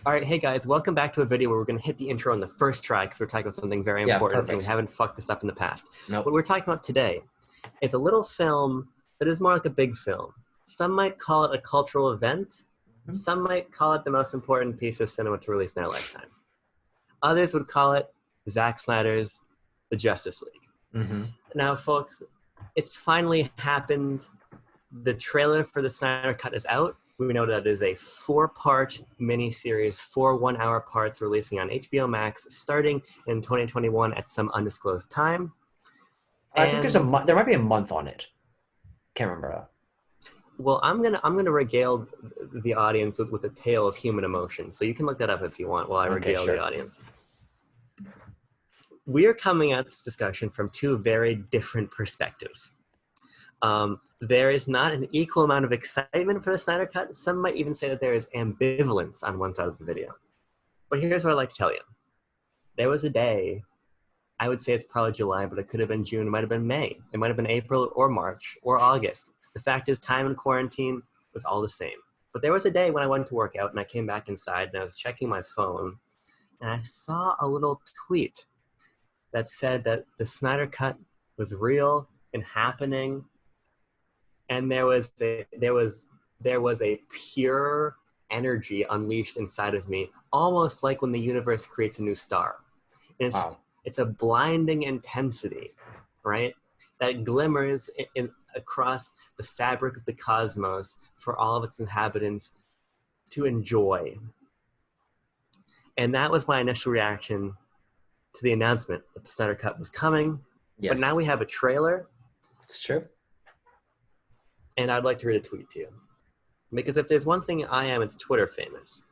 All right, hey guys, welcome back to a video where we're going to hit the intro on the first try because we're talking about something very Yeah, important and we perfect. haven't fucked this up in the past. Nope. What we're talking about today is a little film that is more like a big film. Some might call it a cultural event. Mhm. Some might call it the most important piece of cinema to release in their lifetime. Others would call it Zack Snyder's The Justice League. Mm-hmm. Now, folks, it's finally happened. The trailer for the Snyder Cut is out. We know that it is a 4-part miniseries, 4 one-hour parts releasing on HBO Max starting in 2021 at some undisclosed time. I think there's a And month. There might be a month on it. Can't remember. well, I'm gonna regale the audience with a tale of human emotion. So you can look that up if you want while I Okay, regale the sure. audience. We are coming at this discussion from two very different perspectives. There is not an equal amount of excitement for the Snyder Cut. Some might even say that there is ambivalence on one side of the video. But here's what I'd like to tell you. There was a day, I would say it's probably July, but it could have been June, it might have been May, it might have been April or March or August. The fact is, time in quarantine was all the same. But there was a day when I went to work out and I came back inside and I was checking my phone and I saw a little tweet that said that the Snyder Cut was real and happening, and there was a pure energy unleashed inside of me, almost like when the universe creates a new star. And Wow. it's a blinding intensity, right? That glimmers across the fabric of the cosmos for all of its inhabitants to enjoy. And that was my initial reaction to the announcement that the Snyder Cut was coming. But now Yes, we have a trailer, it's true. and I'd like to read a tweet to you. Because if there's one thing I am, it's Twitter famous.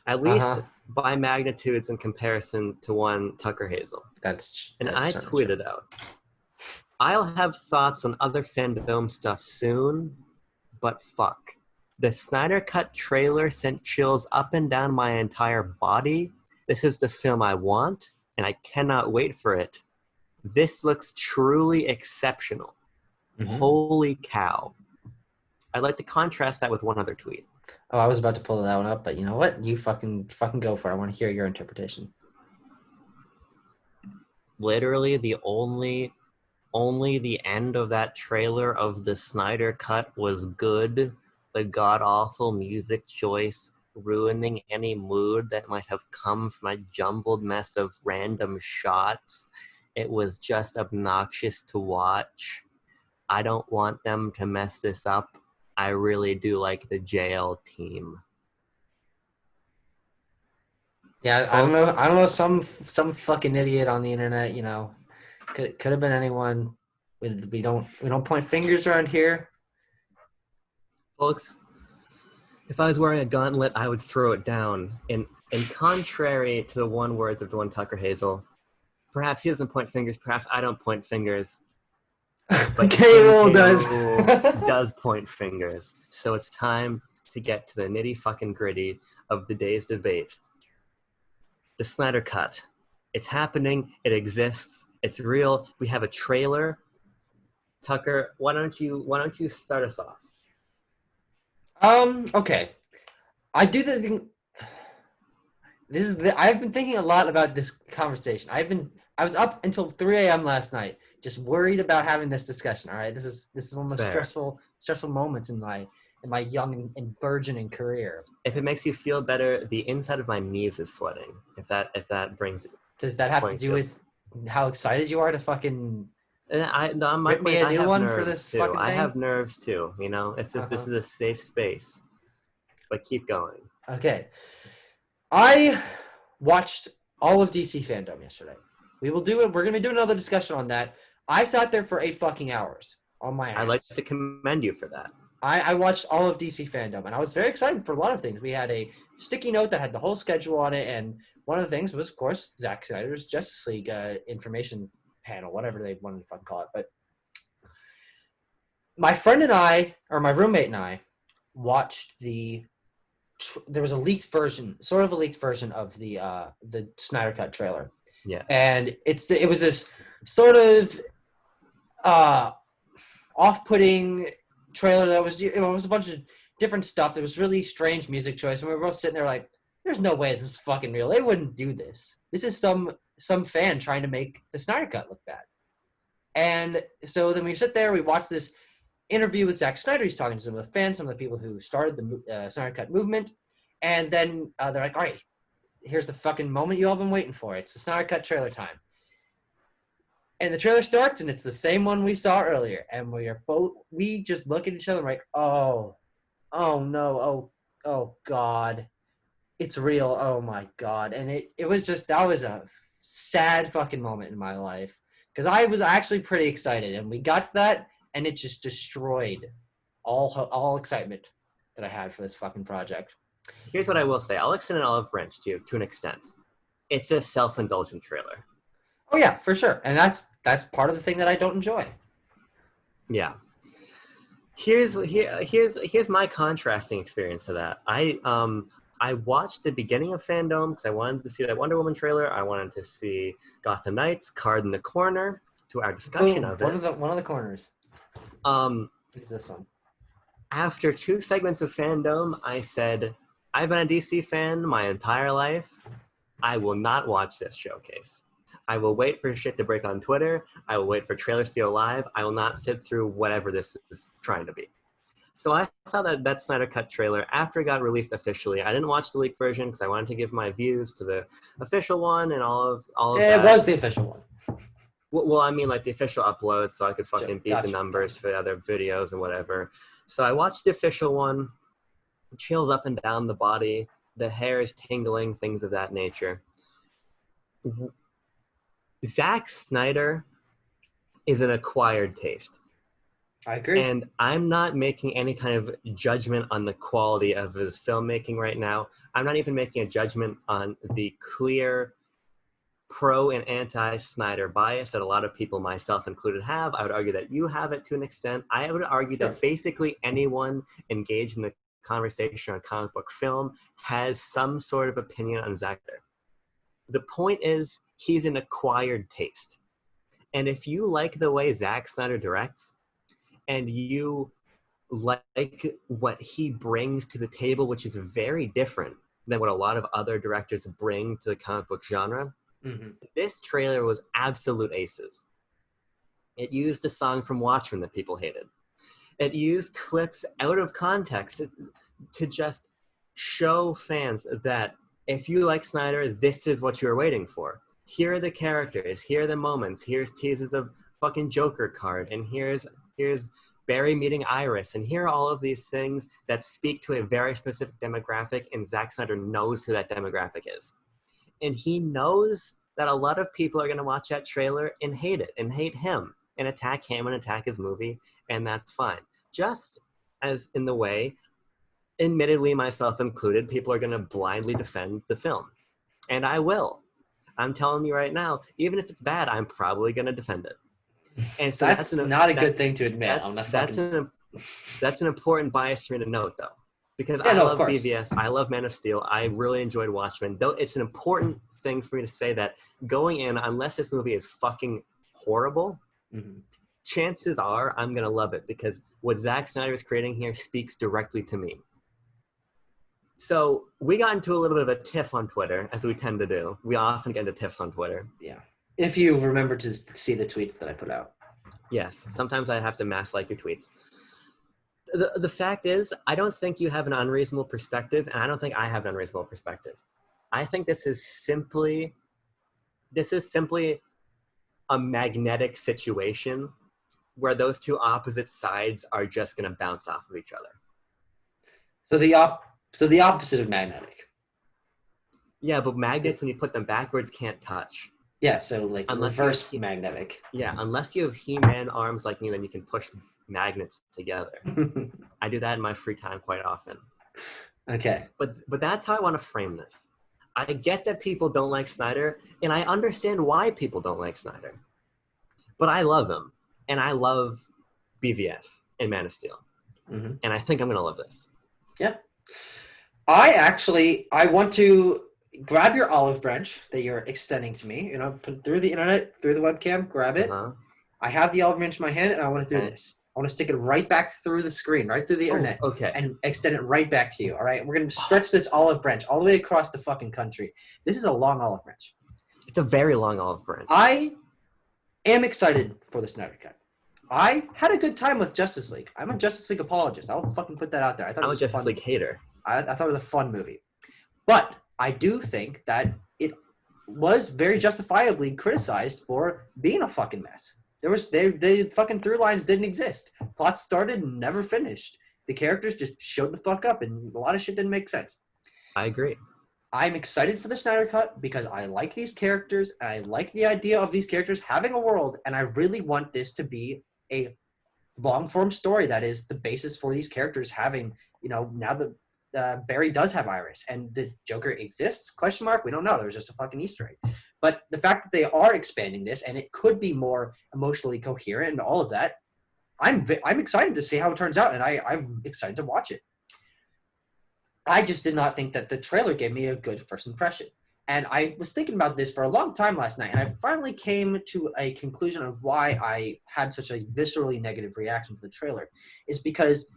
At least Uh-huh. by magnitudes in comparison to one Tucker Hazel. And That's I certainly true. tweeted out, I'll have thoughts on other fandom stuff soon, but fuck. The Snyder Cut trailer sent chills up and down my entire body. This is the film I want, and I cannot wait for it. This looks truly exceptional. Mm-hmm. Holy cow. I'd like to contrast that with one other tweet. Oh, I was about to pull that one up, but you know what? You fucking go for it. I want to hear your interpretation. Literally only the end of that trailer of the Snyder Cut was good. The god-awful music choice ruining any mood that might have come from a jumbled mess of random shots. It was just obnoxious to watch. I don't want them to mess this up. I really do like the JL team. Yeah, I don't know. Folks, I don't know. Some fucking idiot on the internet. Could have been anyone. We don't point fingers around here. folks, if I was wearing a gauntlet, I would throw it down. And contrary to the one words of the one Tucker Hazel, perhaps he doesn't point fingers, perhaps I don't point fingers, but KO does. MKO does point fingers. So it's time to get to the nitty fucking gritty of the day's debate. The Snyder Cut. It's happening, it exists, it's real. We have a trailer. Tucker, why don't you start us off? Okay. I do think I've been thinking a lot about this conversation. I was up until 3 a.m. last night, just worried about having this discussion. All right, this is one of the most Fair. stressful moments in my young and burgeoning career. If it makes you feel better, the inside of my knees is sweating. If that brings Does that have to points do you. with how excited you are to fucking No, my rip point me is a I new have one for nerves this too. fucking I thing? have nerves too. You know, it's just this Uh-huh. is a safe space. But keep going. Okay. I watched all of DC Fandome yesterday. We will do it. We're gonna do another discussion on that. I sat there for 8 fucking hours on my I'd like ass. to commend you for that. I watched all of DC Fandom, and I was very excited for a lot of things. We had a sticky note that had the whole schedule on it, and one of the things was, of course, Zack Snyder's Justice League information panel, whatever they wanted to fucking call it. But my friend and I, or my roommate and I, watched there was a leaked version, sort of a leaked version of the Snyder Cut trailer, Yes. and it was this sort of off-putting trailer that was, it was a bunch of different stuff. There was really strange music choice, and we were both sitting there like, there's no way this is fucking real. They wouldn't do this. This is some fan trying to make the Snyder Cut look bad. And so then we sit there, we watch this interview with Zack Snyder. He's talking to some of the fans, some of the people who started the Snyder Cut movement. And then they're like, all right, here's the fucking moment you all been waiting for. It's the Snyder Cut trailer time. And the trailer starts, and it's the same one we saw earlier. And we just look at each other and we're like, oh no, oh God. It's real. Oh my God. And it was just, that was a sad fucking moment in my life. Because I was actually pretty excited, and we got to that, and it just destroyed all excitement that I had for this fucking project. Here's what I will say. I'll extend an olive branch to you to an extent. It's a self-indulgent trailer. Oh yeah, for sure. And that's part of the thing that I don't enjoy. Yeah. Here's my contrasting experience to that. I watched the beginning of Fandome because I wanted to see that Wonder Woman trailer. I wanted to see Gotham Knights, Card in the Corner, to our discussion of it. One of the corners. Is this one? After 2 segments of Fandome, I said, I've been a DC fan my entire life. I will not watch this showcase. I will wait for shit to break on Twitter. I will wait for trailers to go live. I will not sit through whatever this is trying to be. So I saw that Snyder Cut trailer after it got released officially. I didn't watch the leaked version because I wanted to give my views to the official one and all of that. It was the official one. Well, I mean, like the official upload, so I could fucking beat the numbers for the other videos and whatever. So I watched the official one, chills up and down the body, the hair is tingling, things of that nature. Zack Snyder is an acquired taste. I agree. And I'm not making any kind of judgment on the quality of his filmmaking right now. I'm not even making a judgment on the clear pro and anti-Snyder bias that a lot of people, myself included, have. I would argue that you have it to an extent. I would argue that basically anyone engaged in the conversation on comic book film has some sort of opinion on Zack Snyder. The point is, he's an acquired taste. And if you like the way Zack Snyder directs, and you like what he brings to the table, which is very different than what a lot of other directors bring to the comic book genre, this trailer was absolute aces. It used a song from Watchmen that people hated. It used clips out of context to just show fans that if you like Snyder, this is what you're waiting for. Here are the characters, here are the moments, here's teases of fucking Joker card, and here's Barry meeting Iris, and here are all of these things that speak to a very specific demographic, and Zack Snyder knows who that demographic is. And he knows that a lot of people are going to watch that trailer and hate it, and hate him, and attack his movie, and that's fine. Just as in the way, admittedly myself included, people are going to blindly defend the film. And I will. I'm telling you right now, even if it's bad, I'm probably going to defend it. And so that's not a good thing to admit. That's an important bias for me to note, though, because I love BVS, I love Man of Steel, I really enjoyed Watchmen. Though it's an important thing for me to say that going in, unless this movie is fucking horrible, chances are I'm gonna love it because what Zack Snyder is creating here speaks directly to me. So we got into a little bit of a tiff on Twitter, as we tend to do. We often get into tiffs on Twitter. Yeah. If you remember to see the tweets that I put out. Yes, sometimes I have to mass like your tweets. The fact is, I don't think you have an unreasonable perspective, and I don't think I have an unreasonable perspective. I think this is simply a magnetic situation where those two opposite sides are just going to bounce off of each other. So the opposite of magnetic. Yeah, but magnets, when you put them backwards, can't touch. Yeah, so like reverse magnetic. Yeah, unless you have He-Man arms like me, then you can push magnets together. I do that in my free time quite often. Okay. But that's how I want to frame this. I get that people don't like Snyder, and I understand why people don't like Snyder. But I love him, and I love BVS and Man of Steel. And I think I'm going to love this. Yeah. I want to grab your olive branch that you're extending to me, put through the internet, through the webcam, grab it. I have the olive branch in my hand, and I want to do this. I want to stick it right back through the screen, right through the internet, okay. and extend it right back to you. All right, we're gonna stretch this olive branch all the way across the fucking country. This is a long olive branch. It's a very long olive branch. I am excited for the Snyder Cut. I had a good time with Justice League. I'm a Justice League apologist. I'll fucking put that out there. I thought I'm it a was Justice fun. League hater. I thought it was a fun movie. But I do think that it was very justifiably criticized for being a fucking mess. The fucking through lines didn't exist. Plots started and never finished. The characters just showed the fuck up, and a lot of shit didn't make sense. I agree. I'm excited for the Snyder Cut because I like these characters. I like the idea of these characters having a world, and I really want this to be a long-form story that is the basis for these characters having, now that Barry does have Iris and the Joker exists, ? We don't know. There's just a fucking Easter egg. But the fact that they are expanding this and it could be more emotionally coherent and all of that, I'm excited to see how it turns out, and I'm excited to watch it. I just did not think that the trailer gave me a good first impression. And I was thinking about this for a long time last night, and I finally came to a conclusion of why I had such a viscerally negative reaction to the trailer. Is because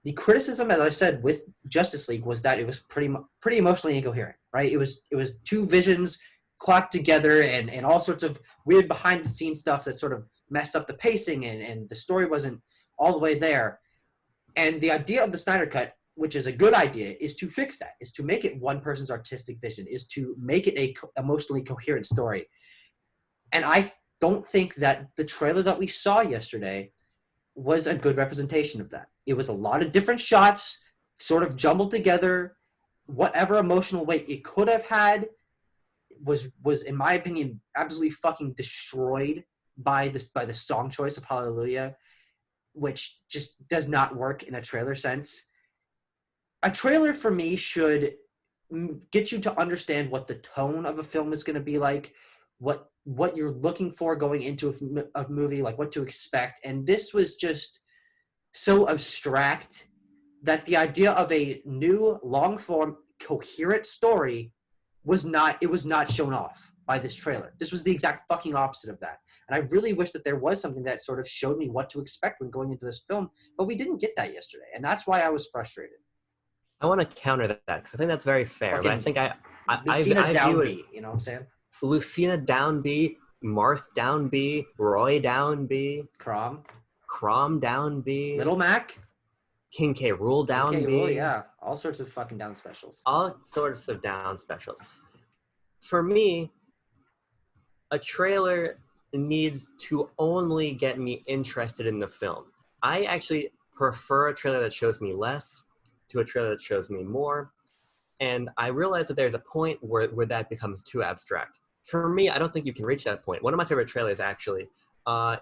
the criticism, as I said, with Justice League was that it was pretty emotionally incoherent, right? It was two visions clocked together and all sorts of weird behind-the-scenes stuff that sort of messed up the pacing, and the story wasn't all the way there. And the idea of the Snyder Cut, which is a good idea, is to fix that, is to make it one person's artistic vision, is to make it a emotionally coherent story. And I don't think that the trailer that we saw yesterday was a good representation of that. It was a lot of different shots, sort of jumbled together. Whatever emotional weight it could have had was in my opinion, absolutely fucking destroyed by the song choice of Hallelujah, which just does not work in a trailer sense. A trailer for me should get you to understand what the tone of a film is going to be like, what you're looking for going into a movie, like what to expect. And this was just so abstract that the idea of a new long-form coherent story was not shown off by this trailer. This was the exact fucking opposite of that. And I really wish that there was something that sort of showed me what to expect when going into this film, but we didn't get that yesterday. And that's why I was frustrated. I want to counter that because I think that's very fair. Fucking but I think I Lucina Downby, it, you know what I'm saying? Lucina Downby, Marth Downby, Roy Downby, Crom Downby, Little Mac, King K. Rool Downby. King K. Rool, yeah, all sorts of fucking down specials. All sorts of down specials. For me, a trailer needs to only get me interested in the film. I actually prefer a trailer that shows me less to a trailer that shows me more. And I realize that there's a point where that becomes too abstract. For me, I don't think you can reach that point. One of my favorite trailers actually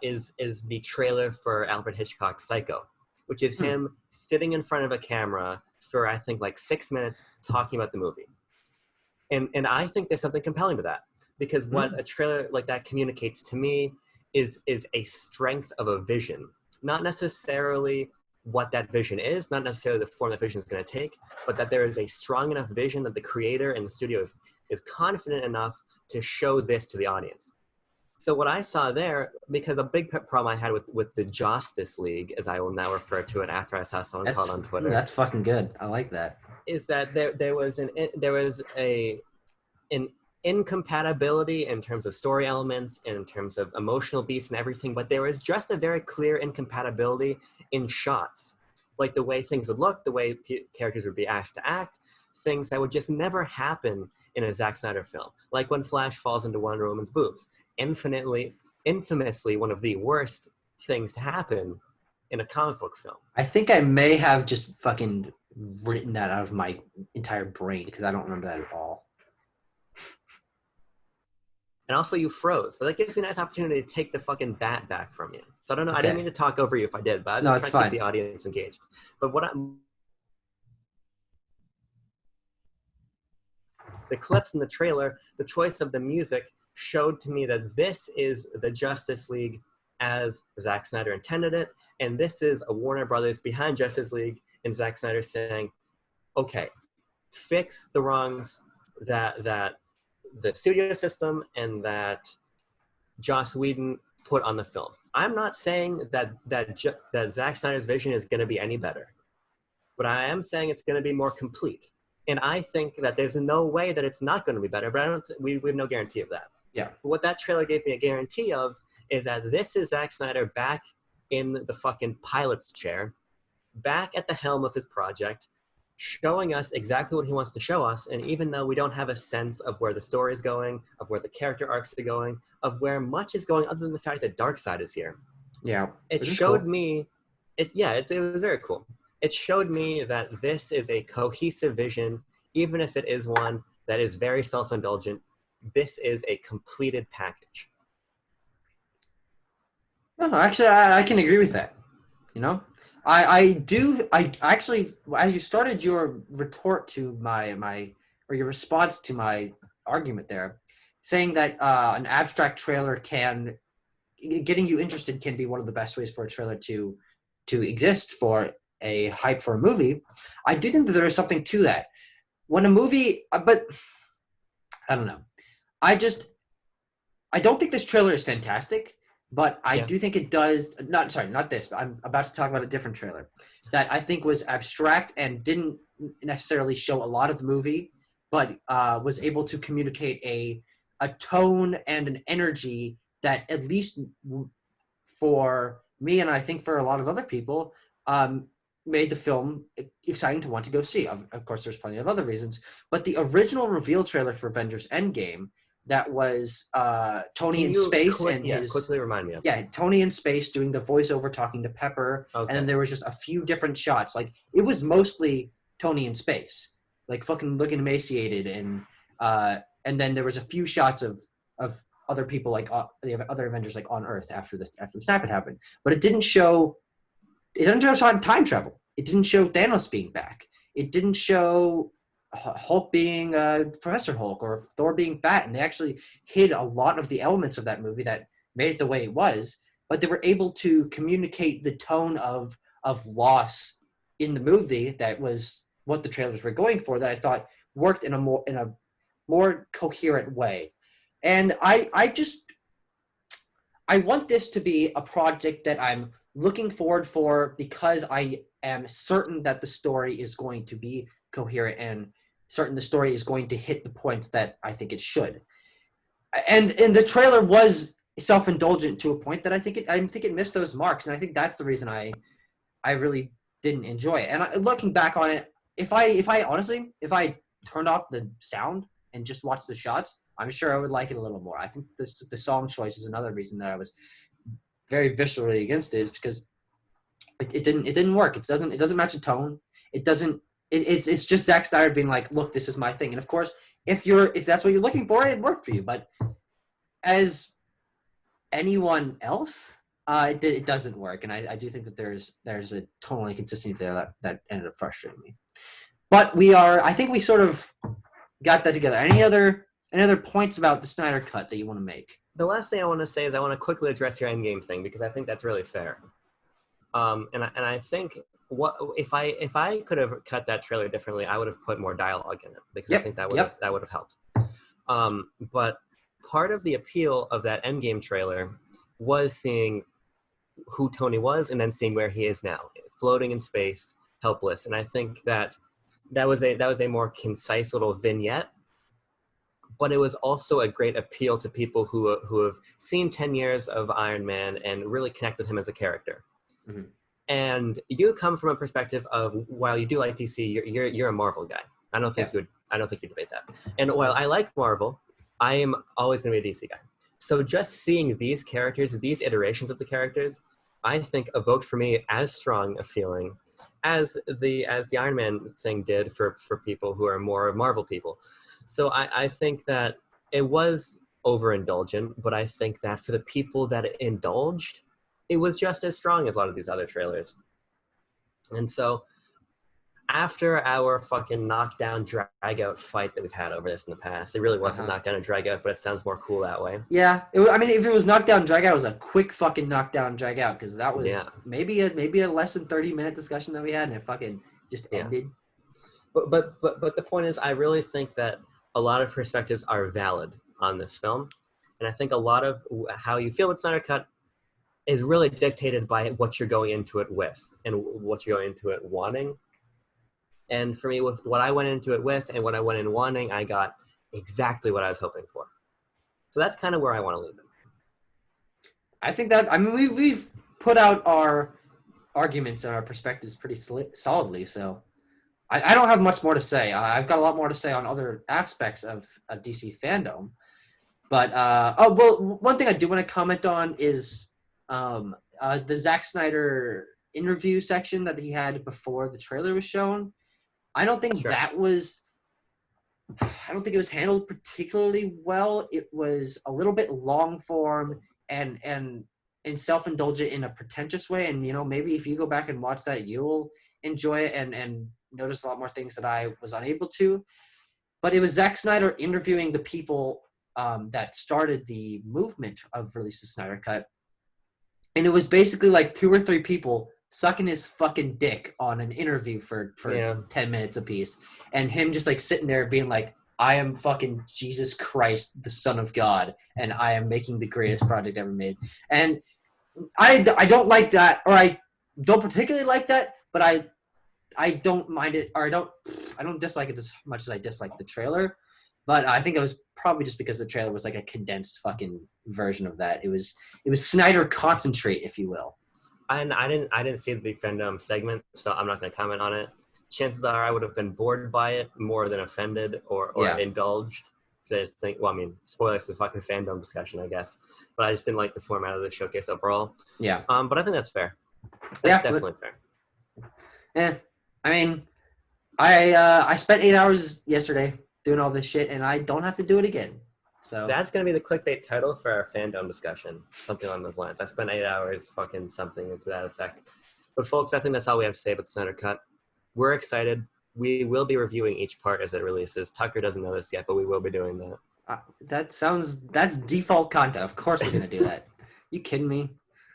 is the trailer for Alfred Hitchcock's Psycho, which is him sitting in front of a camera for, I think, like 6 minutes talking about the movie. And I think there's something compelling to that, because what a trailer like that communicates to me is a strength of a vision, not necessarily what that vision is, not necessarily the form that vision is going to take, but that there is a strong enough vision that the creator and the studio is confident enough to show this to the audience. So what I saw there, because a big problem I had with the Justice League, as I will now refer to it after I saw someone call it on Twitter. That's fucking good. I like that. Is that there was an incompatibility in terms of story elements, in terms of emotional beats and everything, but there was just a very clear incompatibility in shots, like the way things would look, the way characters would be asked to act, things that would just never happen in a Zack Snyder film, like when Flash falls into Wonder Woman's boobs. Infamously one of the worst things to happen in a comic book film. I think I may have just fucking written that out of my entire brain because I don't remember that at all. And also you froze, but that gives me a nice opportunity to take the fucking bat back from you. So I don't know, okay. I didn't mean to talk over you if I did, but I was just trying to keep the audience engaged. But the clips in the trailer, the choice of the music showed to me that this is the Justice League as Zack Snyder intended it, and this is a Warner Brothers behind Justice League and Zack Snyder saying, okay, fix the wrongs that the studio system and that Joss Whedon put on the film. I'm not saying that Zack Snyder's vision is going to be any better, but I am saying it's going to be more complete. And I think that there's no way that it's not going to be better, but I don't. We have no guarantee of that. Yeah. But what that trailer gave me a guarantee of is that this is Zack Snyder back in the fucking pilot's chair, back at the helm of his project, showing us exactly what he wants to show us. And even though we don't have a sense of where the story is going, of where the character arcs are going, of where much is going, other than the fact that Darkseid is here, Yeah. it showed me. It was very cool. It showed me that this is a cohesive vision, even if it is one that is very self-indulgent. This is a completed package. No, actually, I can agree with that. You know, I actually, as you started your retort to or your response to my argument there, saying that an abstract trailer getting you interested can be one of the best ways for a trailer to exist for a hype for a movie. I do think that there is something to that. When a movie, but I don't know. I don't think this trailer is fantastic, but I do think it does. Not this, but I'm about to talk about a different trailer that I think was abstract and didn't necessarily show a lot of the movie, but was able to communicate a tone and an energy that, at least for me and I think for a lot of other people, made the film exciting to want to go see. Of course, there's plenty of other reasons, but the original reveal trailer for Avengers Endgame, that was Tony in space quickly remind me of. Yeah, Tony in space doing the voiceover, talking to Pepper, and then there was just a few different shots. Like, it was mostly Tony in space, like fucking looking emaciated, and then there was a few shots of other people, like the other Avengers, like on Earth after the snap had happened. But it didn't show time travel. It didn't show Thanos being back. It didn't show Hulk being Professor Hulk or Thor being fat. And they actually hid a lot of the elements of that movie that made it the way it was. But they were able to communicate the tone of loss in the movie. That was what the trailers were going for, that I thought worked in a more coherent way. And I want this to be a project that I'm looking forward for, because I am certain that the story is going to be coherent and certain the story is going to hit the points that I think it should. And the trailer was self-indulgent to a point that I think it missed those marks, and I think that's the reason I really didn't enjoy it. And looking back on it, if I honestly turned off the sound and just watched the shots, I'm sure I would like it a little more. I think the song choice is another reason that I was very viscerally against it, because it didn't work. It doesn't match the tone. It's just Zack Snyder being like, look, this is my thing. And of course, if that's what you're looking for, it worked for you. But as anyone else, it doesn't work. And I do think that there's a tonal inconsistency there that ended up frustrating me. But I think we sort of got that together. Any other points about the Snyder Cut that you want to make? The last thing I want to say is I want to quickly address your Endgame thing, because I think that's really fair. And I think if I could have cut that trailer differently, I would have put more dialogue in it, because I think that would have helped. But part of the appeal of that Endgame trailer was seeing who Tony was, and then seeing where he is now, floating in space, helpless. And I think that was a more concise little vignette. But it was also a great appeal to people who have seen 10 years of Iron Man and really connect with him as a character. Mm-hmm. And you come from a perspective of, while you do like DC, you're a Marvel guy. I don't think you debate that. And while I like Marvel, I am always going to be a DC guy. So just seeing these characters, these iterations of the characters, I think evoked for me as strong a feeling as the Iron Man thing did for people who are more Marvel people. So I think that it was overindulgent, but I think that for the people that it indulged, it was just as strong as a lot of these other trailers. And so after our fucking knockdown drag-out fight that we've had over this in the past, it really wasn't knockdown and drag-out, but it sounds more cool that way. Yeah. If it was knockdown drag-out, it was a quick fucking knockdown drag-out, because that was maybe a less than 30-minute discussion that we had, and it fucking just ended. But the point is, I really think that a lot of perspectives are valid on this film. And I think a lot of how you feel with Snyder Cut is really dictated by what you're going into it with and what you're going into it wanting. And for me, with what I went into it with and what I went in wanting, I got exactly what I was hoping for. So that's kind of where I want to leave it. I think that, I mean, we've put out our arguments and our perspectives pretty solidly, so I don't have much more to say. I've got a lot more to say on other aspects of DC Fandome. But, one thing I do want to comment on is the Zack Snyder interview section that he had before the trailer was shown. I don't think it was handled particularly well. It was a little bit long form and self-indulgent in a pretentious way. And, maybe if you go back and watch that, you'll enjoy it and notice a lot more things that I was unable to. But it was Zack Snyder interviewing the people that started the movement of release the Snyder Cut. And it was basically like 2 or 3 people sucking his fucking dick on an interview for 10 minutes apiece. And him just like sitting there being like, I am fucking Jesus Christ, the Son of God, and I am making the greatest project ever made. And I don't like that, or I don't particularly like that, but I don't mind it, or I don't dislike it as much as I dislike the trailer. But I think it was probably just because the trailer was like a condensed fucking version of that. It was Snyder concentrate, if you will. And I didn't see the Fandome segment, so I'm not going to comment on it. Chances are I would have been bored by it more than offended or indulged. Because I just think, well, I mean, spoilers for the fucking Fandome discussion, I guess. But I just didn't like the format of the showcase overall. Yeah. But I think that's fair. That's definitely fair. Yeah. I mean, I spent 8 hours yesterday doing all this shit, and I don't have to do it again. So that's going to be the clickbait title for our Fandome discussion. Something along those lines. I spent 8 hours fucking something to that effect. But folks, I think that's all we have to say about the Snyder Cut. We're excited. We will be reviewing each part as it releases. Tucker doesn't know this yet, but we will be doing that. That's default content. Of course we're going to do that. You kidding me?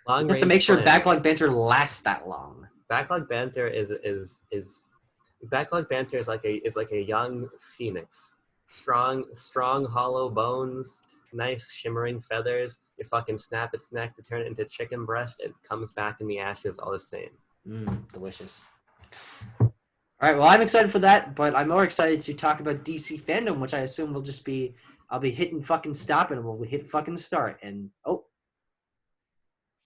You have to make sure Back Log Banter lasts that long. Back Log Banter is like a young phoenix. Strong, hollow bones, nice shimmering feathers. You fucking snap its neck to turn it into chicken breast. It comes back in the ashes all the same. Delicious. All right, well, I'm excited for that, but I'm more excited to talk about DC Fandome, which I assume will just be, I'll be hitting fucking stop and we'll hit fucking start. And,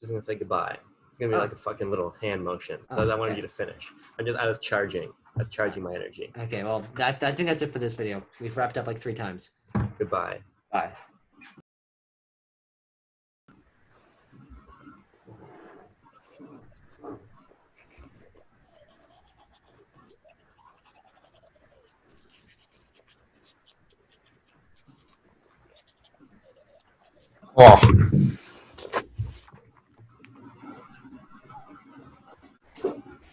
just going to say goodbye. It's going to be like a fucking little hand motion. So I wanted you to finish. I was charging my energy. Okay, well, I think that's it for this video. We've wrapped up like 3 times. Goodbye. Bye. Oh.